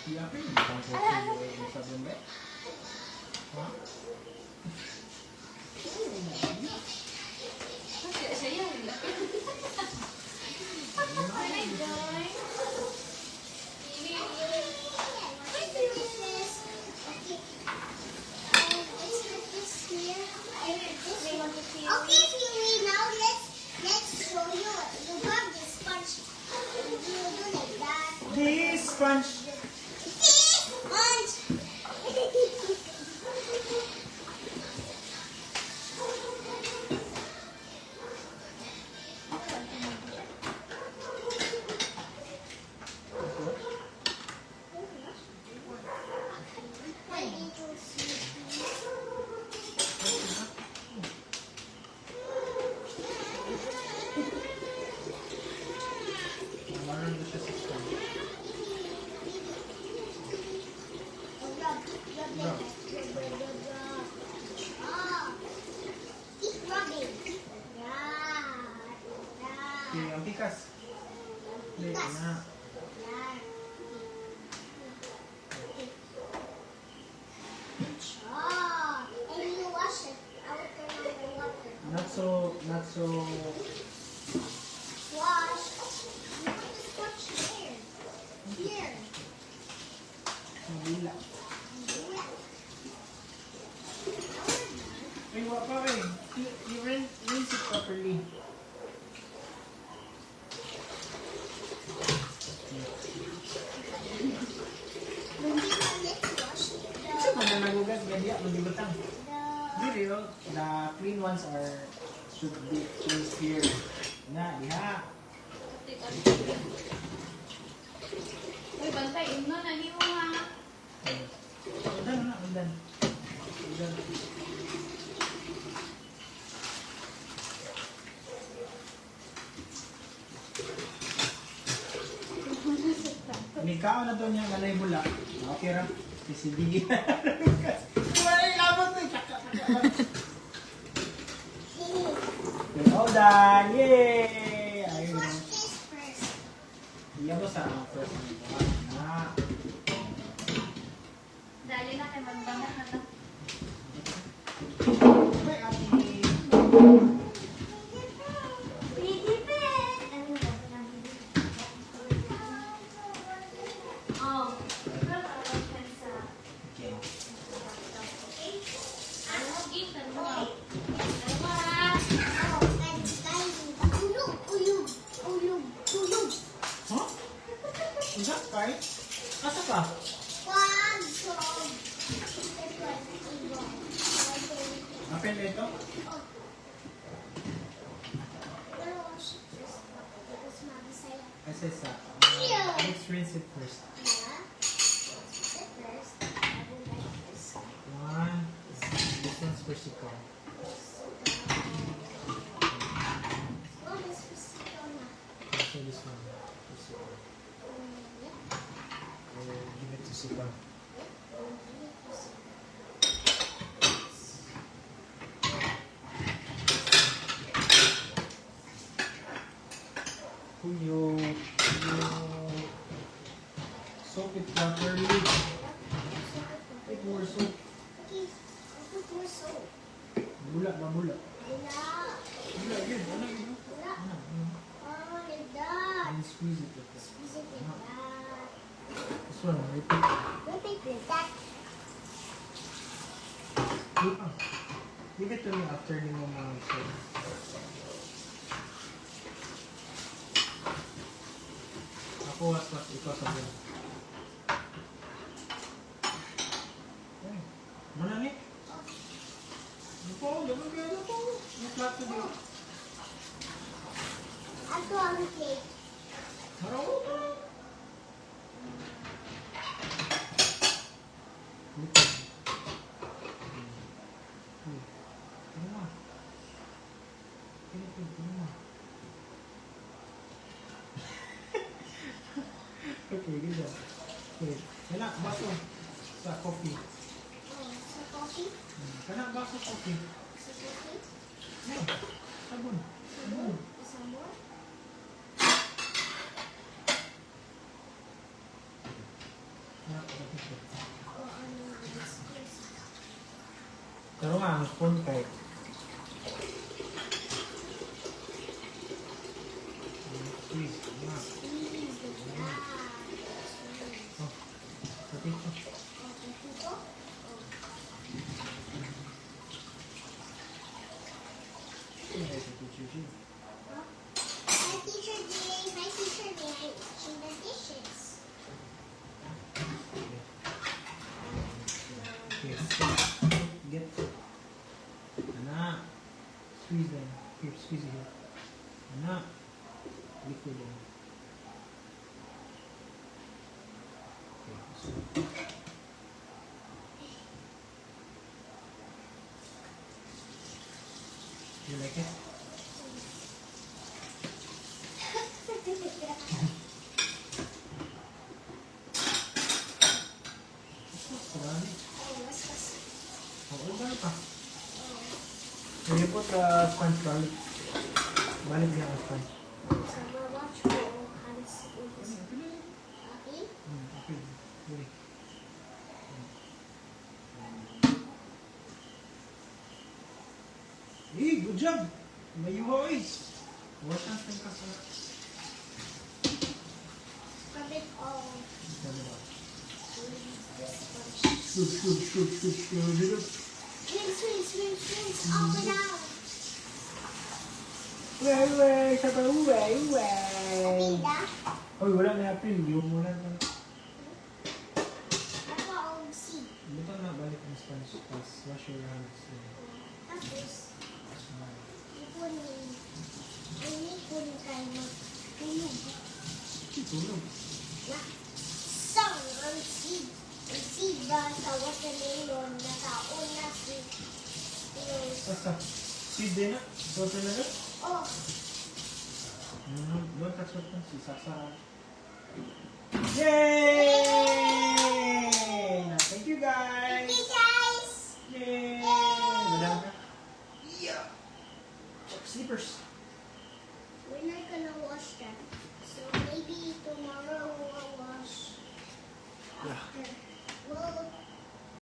Iya, apa ini? Bukan sa bumbe? Ha? Okay, Fury, now let's show you. You have this sponge. You do like that. This sponge. This sponge. Maroon na siya sa sponge. Keep rubbing. Yeah. Okay, ang tikas. Hindi na. And you wash it. I will turn on the water. Not so. Wash. You put the sponge here. Here. Mabila. Yeah. Ay, wala pa rin. You rinse it properly. Isa pa na nagugas, gadiya, magibutang. Dili, oh. The clean ones should be placed here. Na, diha. Uy, bantay, ino na ni mo nga. Udan na, udan. Udan. Nikaw na to niya, galay bula. Okay ra. Sisigigin na. Wala yung labot na. All done! Yay! Ayun. Iyan mo sa first na. Dali na kay magbangat na to. May ati. Oh. Okay. Ano, gitan mo. Huh? Enggak, Kai? Asa ka? Apel ito? Asa isa? Let's rinse it first. One. This one's for Siko. Also this one. For Siko. Give it to Siko. Puyo. Soak it properly. Take more soap. Bula ba bula? Bula yun. Ano yun? Ano? And squeeze it like that. This one, repeat. Give it to me after ni mo mga soap. Ako was ikaw sabi. Mana ni? Lupa, jangan kaya lupa. May plato dito. Ako ang plate. Harap. Lupa. Ano mo? Ano mo? Okay, good job. Okay. Kana, baso. Sa coffee. Oh, sa coffee? Kana, baso coffee. Sa coffee? Yeah. Sabon. Sabon? Sabon? Kana, coffee. O ano yung squeeze? Pero nga, ang spoon kay. Squeeze. Nga. Squeeze. Ah. Oh. Pati ko. Okay, dito? Oh. Ay, sa teacher. Hi, Teacher Jay. Hi, Teacher Jay. I'm washing the dishes. Okay. Get. Ana. Squeeze them. Here, squeeze it here. Ana. Liquid them. Okay. So. You like it? Marami. Oh, what's this? Oo, dami pa. Oh. So you put the sponge balik. Balik niya ang sponge. So, we'll watch for how to squeeze this. Okay? Okay. Really. Hey, good job! May voice! Wash hands ng kasa. Scrub it all. Squeeze this sponge. Shoot. Rinse. Up and down. Uwe, sa pa uwe. Tida. Uy, wala na apil. Yung muna na. Ako ang seed. Buta na balik ang sponge. Tapos wash your hands. Tapos, ini pun kayo magtulog. Tulog. Na, sang ang seed. Ang seed ba sa watermelon na taon na si Basta. Seed din na. Total na rin. Oh, Don't touch what na. Si Sasa. Yay! Thank you guys! thank you guys! Yay! Madami ka? Yeah! Check sleepers.